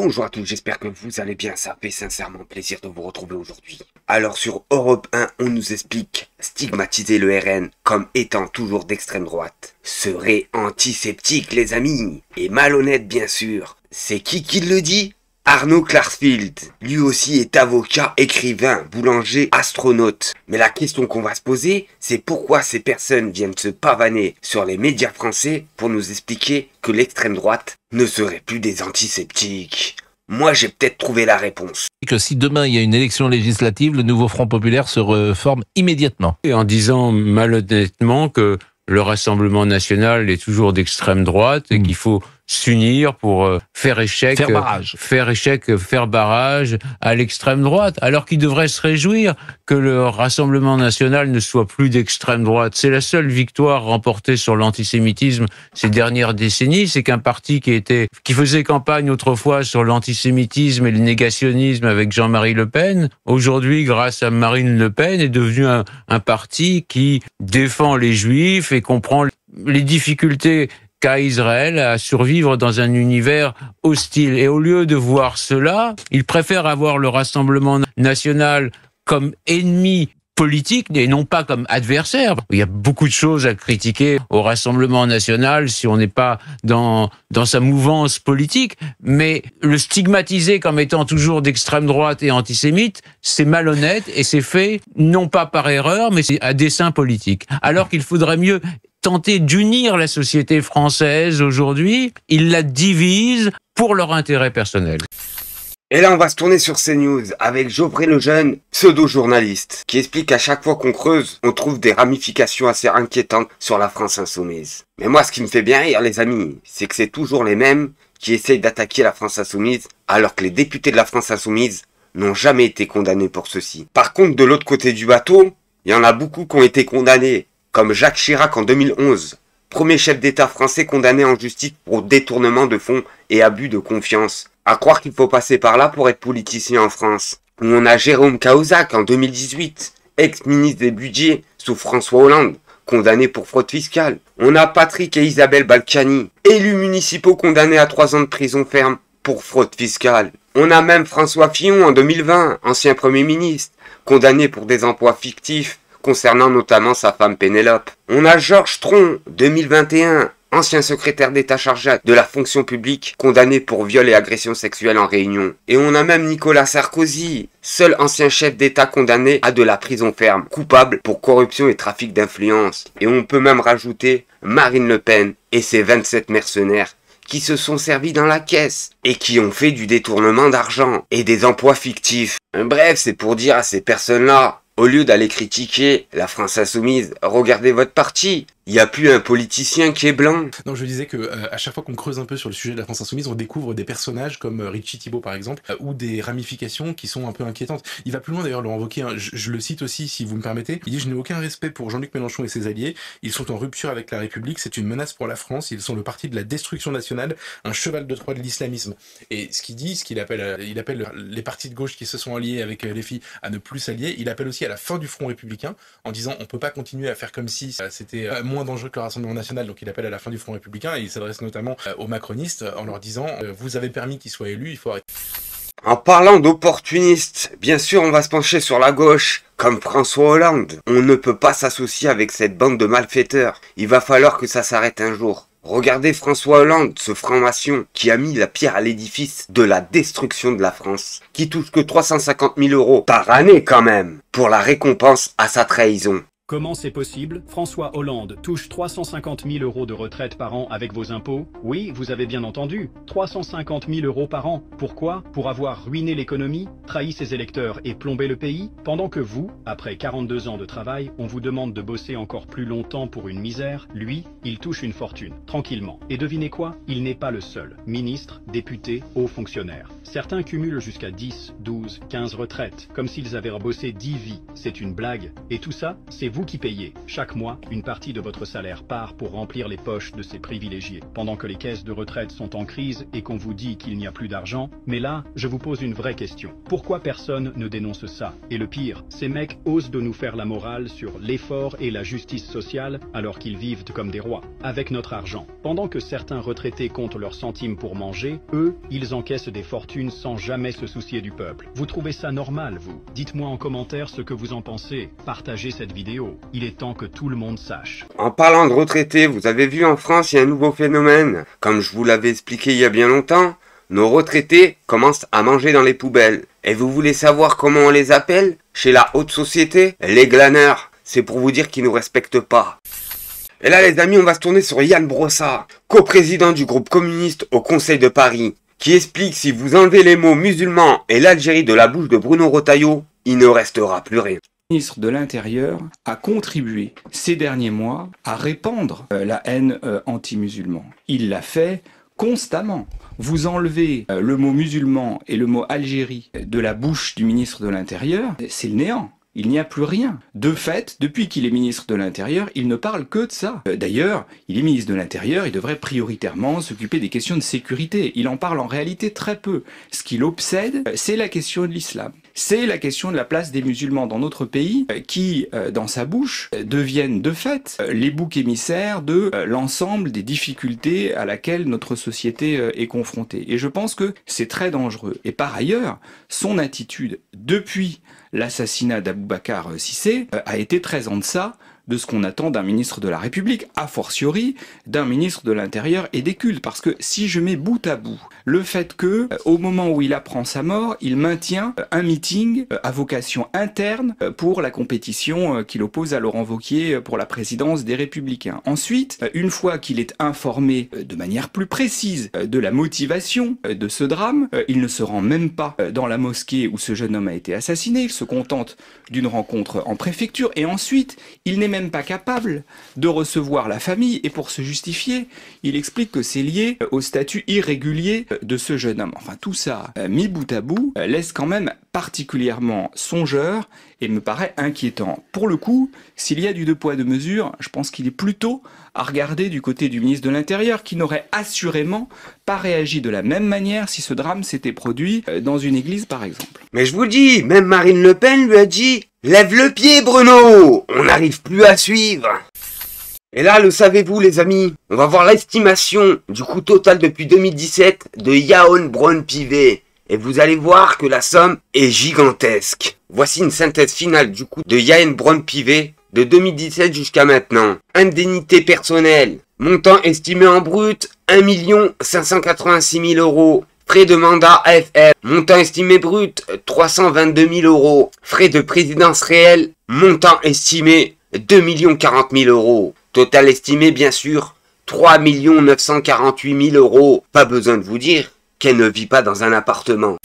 Bonjour à tous, j'espère que vous allez bien, ça fait sincèrement plaisir de vous retrouver aujourd'hui. Alors sur Europe 1, on nous explique stigmatiser le RN comme étant toujours d'extrême droite serait antiseptique les amis, et malhonnête bien sûr. C'est qui le dit? Arnaud Klarsfeld, lui aussi est avocat, écrivain, boulanger, astronaute. Mais la question qu'on va se poser, c'est pourquoi ces personnes viennent se pavaner sur les médias français pour nous expliquer que l'extrême droite ne serait plus des antiseptiques. Moi, j'ai peut-être trouvé la réponse. Que si demain il y a une élection législative, le nouveau Front Populaire se reforme immédiatement. Et en disant malhonnêtement que le Rassemblement national est toujours d'extrême droite et qu'il faut s'unir pour faire barrage à l'extrême droite, alors qu'il devrait se réjouir que le Rassemblement national ne soit plus d'extrême droite. C'est la seule victoire remportée sur l'antisémitisme ces dernières décennies, c'est qu'un parti qui faisait campagne autrefois sur l'antisémitisme et le négationnisme avec Jean-Marie Le Pen, aujourd'hui, grâce à Marine Le Pen, est devenu un parti qui défend les Juifs et comprend les difficultés qu'a Israël à survivre dans un univers hostile. Et au lieu de voir cela, il préfère avoir le Rassemblement national comme ennemi politique et non pas comme adversaire. Il y a beaucoup de choses à critiquer au Rassemblement national si on n'est pas dans sa mouvance politique, mais le stigmatiser comme étant toujours d'extrême droite et antisémite, c'est malhonnête et c'est fait non pas par erreur, mais c'est à dessein politique. Alors qu'il faudrait mieux tenter d'unir la société française aujourd'hui, ils la divisent pour leur intérêt personnel. Et là, on va se tourner sur CNews avec Geoffrey Lejeune, pseudo-journaliste, qui explique qu'à chaque fois qu'on creuse, on trouve des ramifications assez inquiétantes sur la France insoumise. Mais moi, ce qui me fait bien rire, les amis, c'est que c'est toujours les mêmes qui essayent d'attaquer la France insoumise, alors que les députés de la France insoumise n'ont jamais été condamnés pour ceci. Par contre, de l'autre côté du bateau, il y en a beaucoup qui ont été condamnés, comme Jacques Chirac en 2011, premier chef d'État français condamné en justice pour détournement de fonds et abus de confiance. À croire qu'il faut passer par là pour être politicien en France. Ou on a Jérôme Cahuzac en 2018, ex-ministre des Budgets sous François Hollande, condamné pour fraude fiscale. On a Patrick et Isabelle Balkany, élus municipaux condamnés à 3 ans de prison ferme pour fraude fiscale. On a même François Fillon en 2020, ancien Premier ministre, condamné pour des emplois fictifs concernant notamment sa femme Pénélope. On a Georges Tron, 2021, ancien secrétaire d'État chargé de la fonction publique, condamné pour viol et agression sexuelle en réunion. Et on a même Nicolas Sarkozy, seul ancien chef d'État condamné à de la prison ferme, coupable pour corruption et trafic d'influence. Et on peut même rajouter Marine Le Pen et ses 27 mercenaires qui se sont servis dans la caisse et qui ont fait du détournement d'argent et des emplois fictifs. Bref, c'est pour dire à ces personnes-là, au lieu d'aller critiquer la France insoumise, regardez votre parti. Il n'y a plus un politicien qui est blanc. Non, je disais que à chaque fois qu'on creuse un peu sur le sujet de la France insoumise, on découvre des personnages comme Richie Thibault par exemple, ou des ramifications qui sont un peu inquiétantes. Il va plus loin d'ailleurs, Laurent Wauquiez, je le cite aussi si vous me permettez. Il dit: je n'ai aucun respect pour Jean-Luc Mélenchon et ses alliés. Ils sont en rupture avec la République. C'est une menace pour la France. Ils sont le parti de la destruction nationale, un cheval de Troie de l'islamisme. Et ce qu'il dit, il appelle les partis de gauche qui se sont alliés avec les filles à ne plus s'allier. Il appelle aussi à la fin du Front républicain en disant on peut pas continuer à faire comme si c'était moins dangereux que le Rassemblement national, donc il appelle à la fin du Front républicain et il s'adresse notamment aux macronistes en leur disant vous avez permis qu'il soit élu, il faut arrêter. En parlant d'opportunistes, bien sûr on va se pencher sur la gauche, comme François Hollande. On ne peut pas s'associer avec cette bande de malfaiteurs, il va falloir que ça s'arrête un jour. Regardez François Hollande, ce franc-maçon qui a mis la pierre à l'édifice de la destruction de la France, qui touche que 350 000 € par année quand même, pour la récompense à sa trahison. Comment c'est possible? François Hollande touche 350 000 € de retraite par an avec vos impôts? Oui, vous avez bien entendu, 350 000 € par an. Pourquoi? Pour avoir ruiné l'économie, trahi ses électeurs et plombé le pays? Pendant que vous, après 42 ans de travail, on vous demande de bosser encore plus longtemps pour une misère, lui, il touche une fortune, tranquillement. Et devinez quoi? Il n'est pas le seul. Ministre, député, haut fonctionnaire. Certains cumulent jusqu'à 10, 12, 15 retraites, comme s'ils avaient bossé 10 vies. C'est une blague. Et tout ça, c'est vous vous qui payez. Chaque mois, une partie de votre salaire part pour remplir les poches de ces privilégiés, pendant que les caisses de retraite sont en crise et qu'on vous dit qu'il n'y a plus d'argent. Mais là, je vous pose une vraie question. Pourquoi personne ne dénonce ça? Et le pire, ces mecs osent de nous faire la morale sur l'effort et la justice sociale alors qu'ils vivent comme des rois, avec notre argent. Pendant que certains retraités comptent leurs centimes pour manger, eux, ils encaissent des fortunes sans jamais se soucier du peuple. Vous trouvez ça normal, vous? Dites-moi en commentaire ce que vous en pensez. Partagez cette vidéo. Il est temps que tout le monde sache. En parlant de retraités, vous avez vu en France, il y a un nouveau phénomène. Comme je vous l'avais expliqué il y a bien longtemps, nos retraités commencent à manger dans les poubelles. Et vous voulez savoir comment on les appelle? Chez la haute société, les glaneurs. C'est pour vous dire qu'ils nous respectent pas. Et là les amis, on va se tourner sur Ian Brossat, coprésident du groupe communiste au Conseil de Paris, qui explique si vous enlevez les mots musulmans et l'Algérie de la bouche de Bruno Retailleau, il ne restera plus rien. Le ministre de l'Intérieur a contribué ces derniers mois à répandre la haine anti-musulman. Il l'a fait constamment. Vous enlevez le mot musulman et le mot Algérie de la bouche du ministre de l'Intérieur, c'est le néant. Il n'y a plus rien. De fait, depuis qu'il est ministre de l'Intérieur, il ne parle que de ça. D'ailleurs, il est ministre de l'Intérieur, il devrait prioritairement s'occuper des questions de sécurité. Il en parle en réalité très peu. Ce qui l'obsède, c'est la question de l'islam. C'est la question de la place des musulmans dans notre pays qui, dans sa bouche, deviennent de fait les boucs émissaires de l'ensemble des difficultés à laquelle notre société est confrontée. Et je pense que c'est très dangereux. Et par ailleurs, son attitude depuis l'assassinat d'Aboubacar Cissé a été très en deçà de ce qu'on attend d'un ministre de la République, a fortiori d'un ministre de l'Intérieur et des cultes. Parce que si je mets bout à bout le fait que, au moment où il apprend sa mort, il maintient un meeting à vocation interne pour la compétition qu'il oppose à Laurent Wauquiez pour la présidence des Républicains. Ensuite, une fois qu'il est informé de manière plus précise de la motivation de ce drame, il ne se rend même pas dans la mosquée où ce jeune homme a été assassiné, il se contente d'une rencontre en préfecture et ensuite, il n'est même pas capable de recevoir la famille et pour se justifier, il explique que c'est lié au statut irrégulier de ce jeune homme. Enfin, tout ça, mis bout à bout, laisse quand même particulièrement songeur et me paraît inquiétant. Pour le coup, s'il y a du deux poids deux mesures, je pense qu'il est plutôt à regarder du côté du ministre de l'Intérieur qui n'aurait assurément pas réagi de la même manière si ce drame s'était produit dans une église par exemple. Mais je vous dis, même Marine Le Pen lui a dit « Lève le pied Bruno, on n'arrive plus à suivre !» Et là, le savez-vous les amis, on va voir l'estimation du coût total depuis 2017 de Yaon Braun-Pivet. Et vous allez voir que la somme est gigantesque. Voici une synthèse finale du coût de Yaon Braun-Pivet de 2017 jusqu'à maintenant. Indemnité personnelle, montant estimé en brut 1 586 000 euros. Frais de mandat AFR, montant estimé brut 322 000 euros. Frais de présidence réelle, montant estimé 2 040 000 euros. Total estimé bien sûr 3 948 000 euros. Pas besoin de vous dire qu'elle ne vit pas dans un appartement.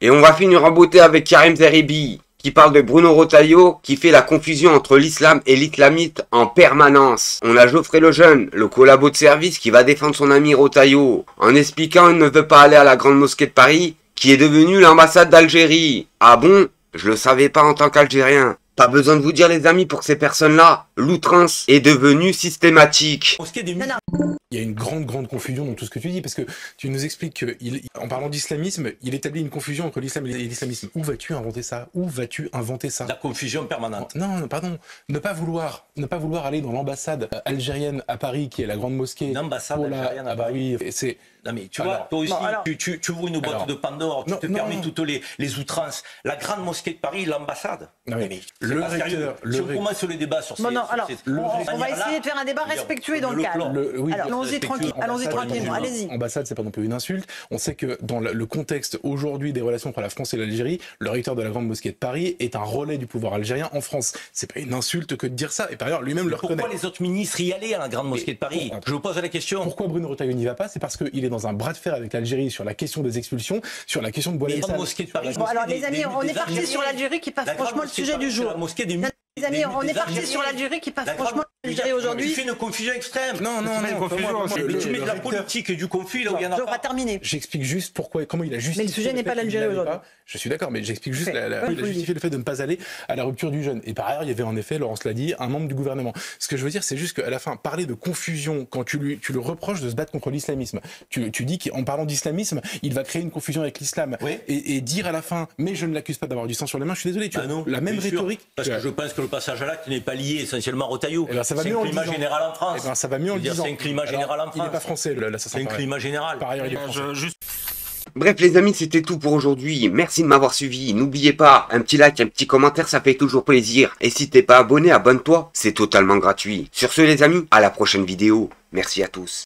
Et on va finir en beauté avec Karim Zeribi, qui parle de Bruno Retailleau, qui fait la confusion entre l'islam et l'islamite en permanence. On a Geoffrey Lejeune, le collabo de service, qui va défendre son ami Retailleau, en expliquant qu'il ne veut pas aller à la Grande Mosquée de Paris, qui est devenue l'ambassade d'Algérie. Ah bon? Je le savais pas en tant qu'Algérien. Pas besoin de vous dire les amis, pour ces personnes-là, l'outrance est devenue systématique. Il y a une grande confusion dans tout ce que tu dis, parce que tu nous expliques que, en parlant d'islamisme, il établit une confusion entre l'islam et l'islamisme. Où vas-tu inventer ça? Où vas-tu inventer ça? La confusion permanente. Non, pardon. Ne pas vouloir aller dans l'ambassade algérienne à Paris, qui est la grande mosquée. L'ambassade algérienne à Paris. Oui, c'est... Non mais tu vois, toi aussi, tu ouvres une boîte de Pandore, tu te permets toutes les outrances. La grande mosquée de Paris, l'ambassade. Mais le recteur... Si on commence le débat sur ces... on va essayer de faire un débat respectueux et dans le calme. Allons-y tranquille, tranquillement, allez-y. Ambassade, c'est pas non plus une insulte. On sait que dans le contexte aujourd'hui des relations entre la France et l'Algérie, le recteur de la grande mosquée de Paris est un relais du pouvoir algérien en France. C'est pas une insulte que de dire ça. Et par ailleurs, lui-même le reconnaît. Pourquoi les autres ministres y allaient à la grande mosquée de Paris? Je vous pose la question. Pourquoi Bruno Retailleau n'y va pas? C'est parce qu'il est dans un bras de fer avec l'Algérie sur la question des expulsions, sur la question de Bois la mosquée de Paris. Bon alors les amis, on est parti sur l'Algérie qui passe franchement le sujet du jour. Les amis, on est parti sur l'Algérie qui passe franchement aujourd'hui. Tu fais une confusion extrême. Non, Tu mets de la politique et du conflit là où il y en a. On va terminer. J'explique juste pourquoi, comment il a justifié. Mais le sujet n'est pas l'Algérie aujourd'hui. Je suis d'accord, mais j'explique juste il a justifié le fait de ne pas aller à la rupture du jeûne. Et par ailleurs, il y avait en effet, Laurence l'a dit, un membre du gouvernement. Ce que je veux dire, c'est juste qu'à la fin, parler de confusion, quand tu le reproches de se battre contre l'islamisme, tu dis qu'en parlant d'islamisme, il va créer une confusion avec l'islam. Oui. Et dire à la fin, mais je ne l'accuse pas d'avoir du sang sur les mains, je suis désolé, tu as la même rhétorique. Parce que je pense que le passage à l'acte n'est pas lié essentiellement à Rotaillot. C'est un climat général en France. Ça va mieux en le disant. C'est un climat général en France. Il n'est pas français, l'assassin. C'est un climat général. Par ailleurs, il est français. Bref les amis, c'était tout pour aujourd'hui. Merci de m'avoir suivi. N'oubliez pas, un petit like, un petit commentaire, ça fait toujours plaisir. Et si t'es pas abonné, abonne-toi. C'est totalement gratuit. Sur ce les amis, à la prochaine vidéo. Merci à tous.